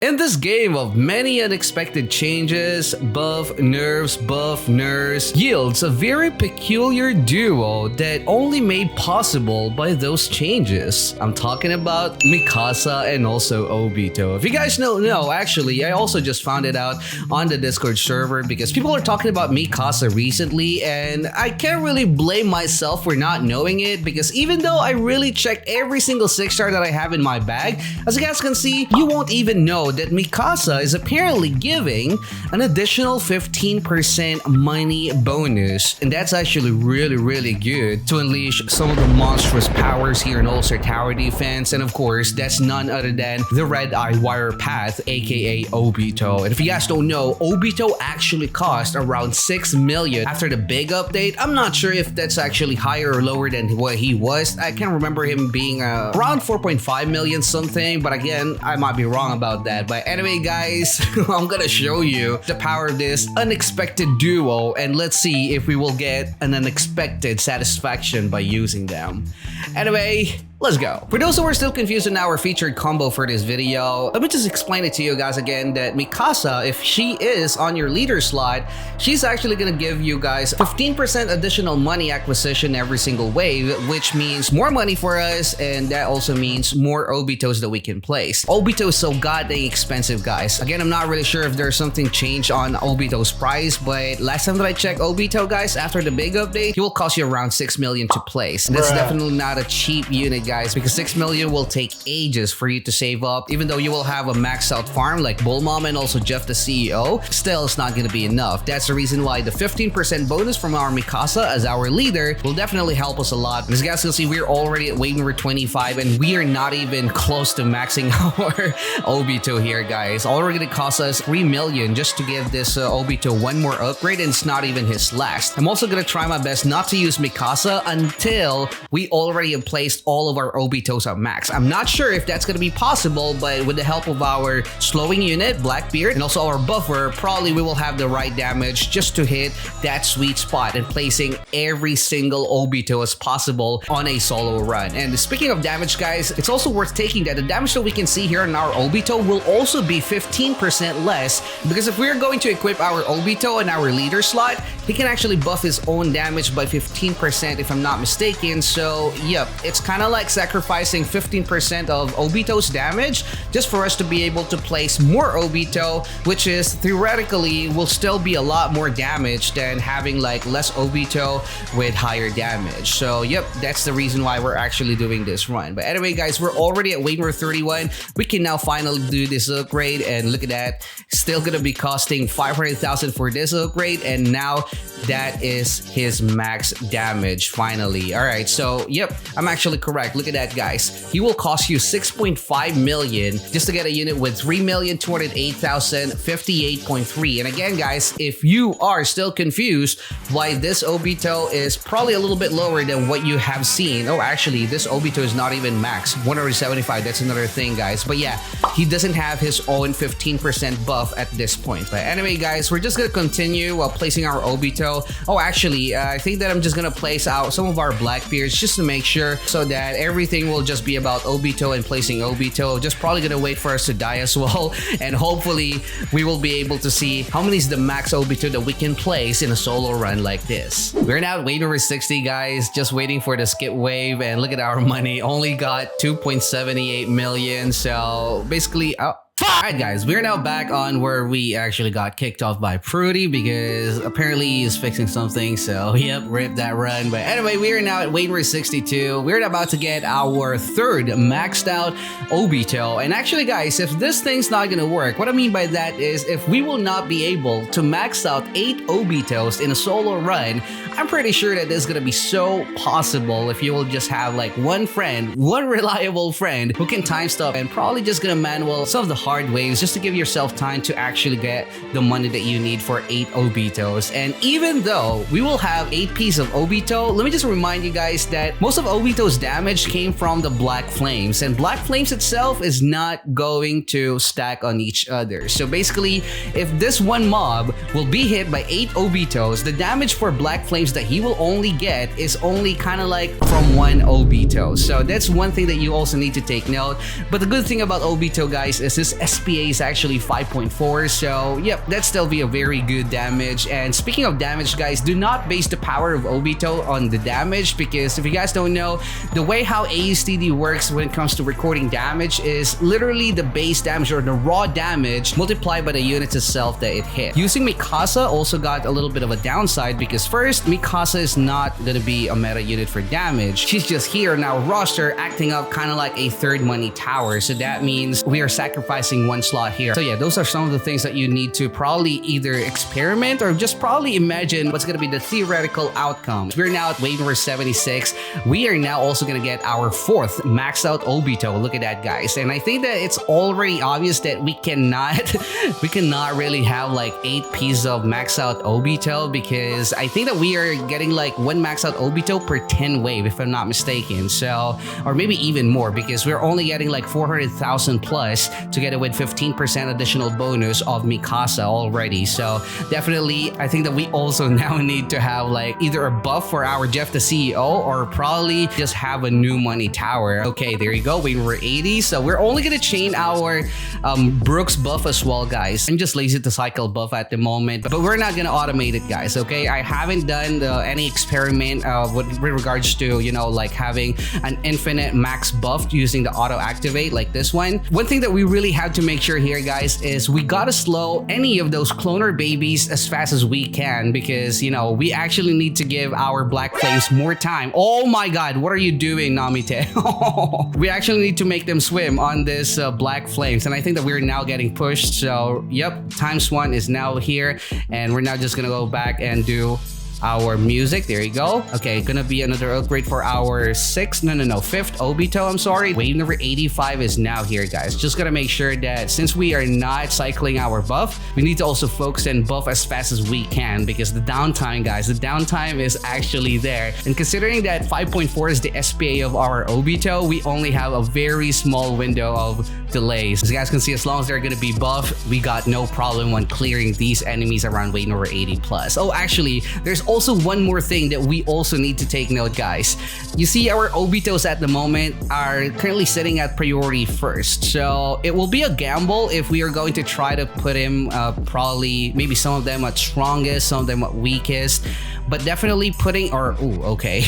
In this game of many unexpected changes, buff nerfs yields a very peculiar duo that only made possible by those changes. I'm talking about Mikasa and also Obito. If you guys don't know, actually, I also just found it out on the Discord server because people are talking about Mikasa recently, and I can't really blame myself for not knowing it because even though I really checked every single 6-star that I have in my bag, as you guys can see, you won't even know that Mikasa is apparently giving an additional 15% money bonus, and that's actually really good to unleash some of the monstrous powers here in All-Star Tower Defense. And of course, that's none other than the Red Eye Wire Path, aka Obito. And if you guys don't know, Obito actually cost around 6 million after the big update. I'm not sure if that's actually higher or lower than what he was. I can't remember him being around 4.5 million something, but again, I might be wrong about that. But anyway, guys, I'm gonna show you the power of this unexpected duo, and let's see if we will get an unexpected satisfaction by using them. Anyway, let's go. For those who are still confused on our featured combo for this video, let me just explain it to you guys again that Mikasa, if she is on your leader slot, she's actually gonna give you guys 15% additional money acquisition every single wave, which means more money for us, and that also means more Obitos that we can place. Obito is so goddamn expensive, guys. Again, I'm not really sure if there's something changed on Obito's price, but last time that I checked Obito, guys, after the big update, he will cost you around 6 million to place. And that's definitely not a cheap unit, guys, because 6 million will take ages for you to save up. Even though you will have a maxed out farm like Bull Mom and also Jeff the CEO, still it's not going to be enough. That's the reason why the 15% bonus from our Mikasa as our leader will definitely help us a lot. As you guys can see, we're already at wave number 25 and we are not even close to maxing our Obito here, guys. Already going to cost us 3 million just to give this Obito one more upgrade, and it's not even his last. I'm also going to try my best not to use Mikasa until we already have placed all of our Obitos at max. I'm not sure if that's going to be possible, but with the help of our slowing unit, Blackbeard, and also our buffer, probably we will have the right damage just to hit that sweet spot and placing every single Obito as possible on a solo run. And speaking of damage, guys, it's also worth taking that the damage that we can see here on our Obito will also be 15% less, because if we're going to equip our Obito in our leader slot, he can actually buff his own damage by 15% if I'm not mistaken. So yep, it's kind of like sacrificing 15% of Obito's damage just for us to be able to place more Obito, which is theoretically will still be a lot more damage than having like less Obito with higher damage. So yep, that's the reason why we're actually doing this run. But anyway, guys, we're already at wave number 31. We can now finally do this upgrade, and look at that, still gonna be costing 500,000 for this upgrade, and now that is his max damage finally. All right, so yep, I'm actually correct. Look at that, guys. He will cost you 6.5 million just to get a unit with 3,208,058.3. And again, guys, if you are still confused why this Obito is probably a little bit lower than what you have seen, oh, actually, this Obito is not even max 175. That's another thing, guys. But yeah, he doesn't have his own 15% buff at this point. But anyway, guys, we're just gonna continue while placing our Obito. Oh, actually, I think that I'm just gonna place out some of our Blackbeards just to make sure, so that everything will just be about Obito and placing Obito. Just probably gonna wait for us to die as well, and hopefully we will be able to see how many is the max Obito that we can place in a solo run like this. We're now at wave number 60, guys, just waiting for the skip wave, and look at our money, only got 2.78 million. So basically, alright, guys, we're now back on where we actually got kicked off by Prudy because apparently he's fixing something. So yep, rip that run. But anyway, we are now at wave number 62. We're about to get our third maxed out Obito. And actually, guys, if this thing's not gonna work, what I mean by that is if we will not be able to max out 8 Obitos in a solo run, I'm pretty sure that this is gonna be so possible if you will just have like one friend, one reliable friend who can time stop and probably just gonna manual some of the hard waves just to give yourself time to actually get the money that you need for 8 Obitos. And even though we will have 8 pieces of Obito, let me just remind you guys that most of Obito's damage came from the Black Flames, and Black Flames itself is not going to stack on each other. So basically, if this one mob will be hit by 8 Obitos, the damage for Black Flames that he will only get is only kind of like from 1 Obito. So that's one thing that you also need to take note. But the good thing about Obito, guys, is his SPA is actually 5.4, so yep, that'd still be a very good damage. And speaking of damage, guys, do not base the power of Obito on the damage, because if you guys don't know, the way how ASTD works when it comes to recording damage is literally the base damage or the raw damage multiplied by the units itself that it hit. Using Mikasa also got a little bit of a downside, because first, Mikasa is not gonna be a meta unit for damage. She's just here in our roster acting up kind of like a third money tower, so that means we are sacrificing one slot here. So yeah, those are some of the things that you need to probably either experiment or just probably imagine what's gonna be the theoretical outcome. We're now at wave number 76. We are now also gonna get our fourth maxed out Obito. Look at that, guys. And I think that it's already obvious that we cannot really have like 8 pieces of maxed out Obito, because I think that we are getting like one maxed out Obito per 10 wave, if I'm not mistaken. So, or maybe even more, because we're only getting like 400,000 plus together with 15% additional bonus of Mikasa already. So definitely, I think that we also now need to have like either a buff for our Jeff the CEO, or probably just have a new money tower. Okay, there you go. We were 80. So we're only gonna chain our Brooks buff as well, guys. I'm just lazy to cycle buff at the moment, but we're not gonna automate it, guys. Okay, I haven't done any experiment with regards to, you know, like having an infinite max buff using the auto activate like this one. One thing that we really have to make sure here, guys, is we gotta slow any of those cloner babies as fast as we can, because, you know, we actually need to give our Black Flames more time. Oh my god, what are you doing, Namite? We actually need to make them swim on this Black Flames, and I think that we're now getting pushed. So yep, ×1 is now here, and we're now just gonna go back and do our music. There you go. Okay, gonna be another upgrade for our fifth Obito, I'm sorry. Wave number 85 is now here, guys. Just gotta make sure that since we are not cycling our buff, we need to also focus and buff as fast as we can, because the downtime, guys, the downtime is actually there. And considering that 5.4 is the SPA of our Obito, we only have a very small window of delays. As you guys can see, as long as they're gonna be buffed, we got no problem when clearing these enemies around wave number 80 plus. Oh, actually, there's also one more thing that we also need to take note, guys. You see, our Obitos at the moment are currently sitting at priority first, so it will be a gamble if we are going to try to put him probably maybe some of them at strongest, some of them at weakest, but definitely putting, or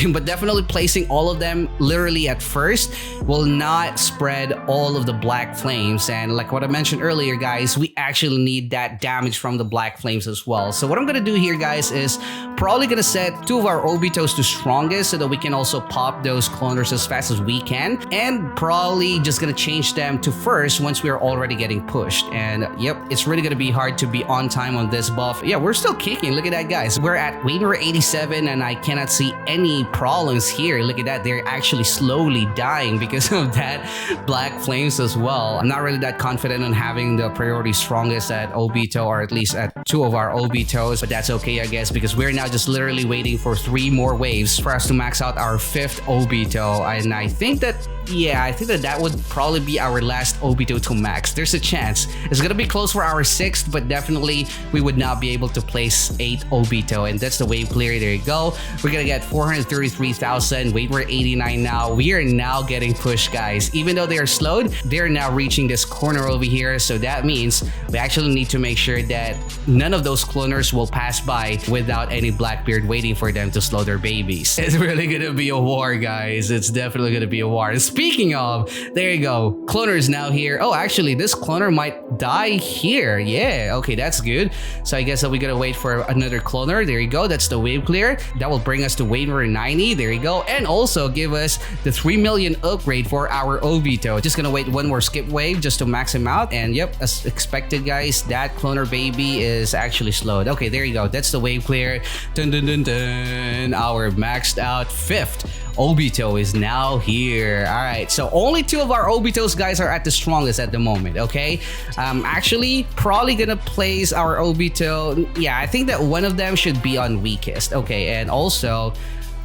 but definitely placing all of them literally at first will not spread all of the Black Flames. And like what I mentioned earlier, guys, we actually need that damage from the Black Flames as well. So what I'm gonna do here, guys, is probably gonna set 2 of our Obitos to strongest so that we can also pop those cloners as fast as we can, and probably just gonna change them to first once we are already getting pushed. And yep, it's really gonna be hard to be on time on this buff. Yeah, we're still kicking. Look at that, guys. We're at wave number 87, and I cannot see any problems here. Look at that. They're actually slowly dying because of that Black Flames as well. I'm not really that confident on having the priority strongest at Obito, or at least at 2 of our Obitos, but that's okay, I guess, because we're now just literally waiting for 3 more waves for us to max out our 5th Obito. And I think that, yeah, I think that that would probably be our last Obito to max. There's a chance. It's gonna be close for our 6th, but definitely we would not be able to place 8 Obito, and that's the wave clear. There you go. We're gonna get 433,000. Wait, we're 89 now. We are now getting pushed, guys. Even though they are slowed, they're now reaching this corner over here, so that means we actually need to make sure that none of those cloners will pass by without any Blackbeard waiting for them to slow their babies. It's really gonna be a war, guys. It's definitely gonna be a war. Speaking of, there you go. Cloner is now here. Oh, actually, this cloner might die here. Yeah, okay, that's good. So I guess that we gotta wait for another cloner. There you go. That's the wave clear. That will bring us to wave number 90. There you go. And also give us the 3 million upgrade for our Obito. Just gonna wait one more skip wave just to max him out. And yep, as expected, guys, that cloner baby is actually slowed. Okay, there you go. That's the wave clear. Dun dun dun dun. Our maxed out 5th Obito is now here. All right, so only 2 of our Obitos, guys, are at the strongest at the moment. Okay, actually probably gonna place our Obito. Yeah, I think that one of them should be on weakest. Okay, and also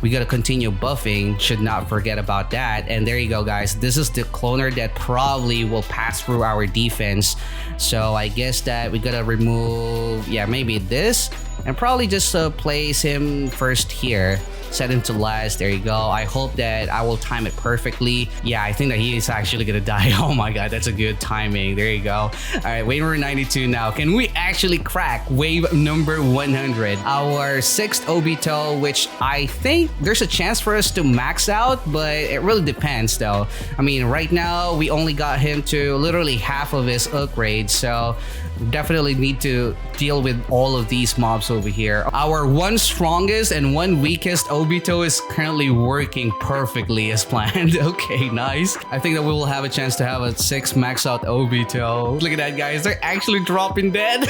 we gotta continue buffing, should not forget about that. And there you go, guys, this is the cloner that probably will pass through our defense. So I guess that we gotta remove, yeah, maybe this, and probably just place him first here. set him to last. There you go. I hope that I will time it perfectly. Yeah, I think that he is actually gonna die. Oh my god, that's a good timing. There you go. All right, wave number 92 now. Can we actually crack wave number 100? Our 6th Obito, which I think there's a chance for us to max out, but it really depends though. I mean, right now we only got him to literally half of his upgrade, so definitely need to deal with all of these mobs over here. Our one strongest and one weakest Obito is currently working perfectly as planned. Okay, nice. I think that we will have a chance to have a 6 max out Obito. Look at that, guys. They're actually dropping dead.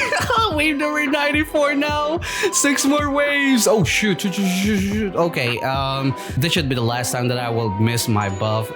Wave number 94 now. 6 more waves. Oh, shoot. Okay, this should be the last time that I will miss my buff.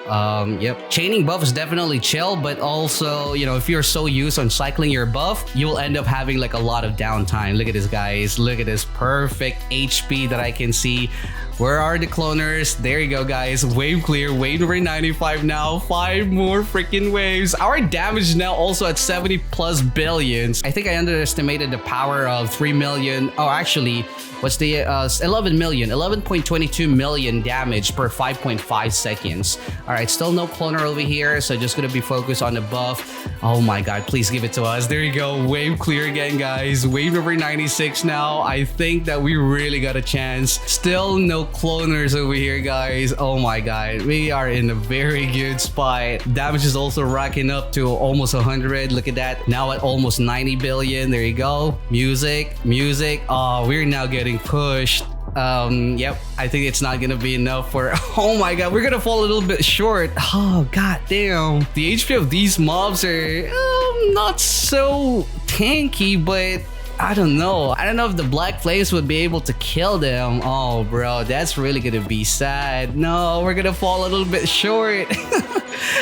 Yep. Chaining buff is definitely chill, but also, you know, if you're so used on cycling your buff, you will end up having like a lot of downtime. Look at this, guys. Look at this perfect HP that I can see. Where are the cloners? There you go, guys. Wave clear. Wave number 95 now. 5 more freaking waves. Our damage now also at 70 plus billions. I think I underestimated the power of 3 million. Oh, actually, what's the 11 million? 11.22 million damage per 5.5 seconds. All right, still no cloner over here, so just gonna be focused on the buff. Oh my god, please give it to us. There you go. Wave clear again, guys. Wave number 96 now. I think that we really got a chance. Still no cloners over here, guys. Oh my god, we are in a very good spot. Damage is also racking up to almost 100. Look at that. Now at almost 90 billion. There you go. Music. Oh, we're now getting pushed. Yep, I think it's not gonna be enough for oh my god, we're gonna fall a little bit short. Oh god damn, the HP of these mobs are not so tanky, but I don't know if the black flames would be able to kill them. Oh bro, that's really gonna be sad. No, we're gonna fall a little bit short.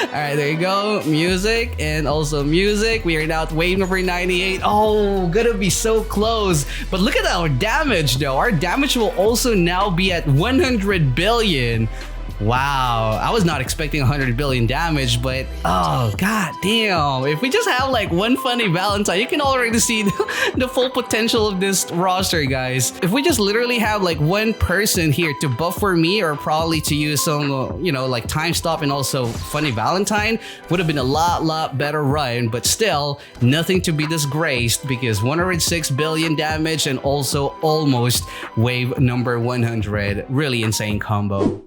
All right, there you go. Music and also music. We are now at wave number 98. Oh, gonna be so close. But look at our damage though. Our damage will also now be at 100 billion. Wow, I was not expecting 100 billion damage, but oh god damn, if we just have like one funny Valentine, you can already see the full potential of this roster, guys. If we just literally have like one person here to buff for me, or probably to use some you know, like time stop and also funny Valentine, would have been a lot better run. But still, nothing to be disgraced, because 106 billion damage and also almost wave number 100. Really insane combo.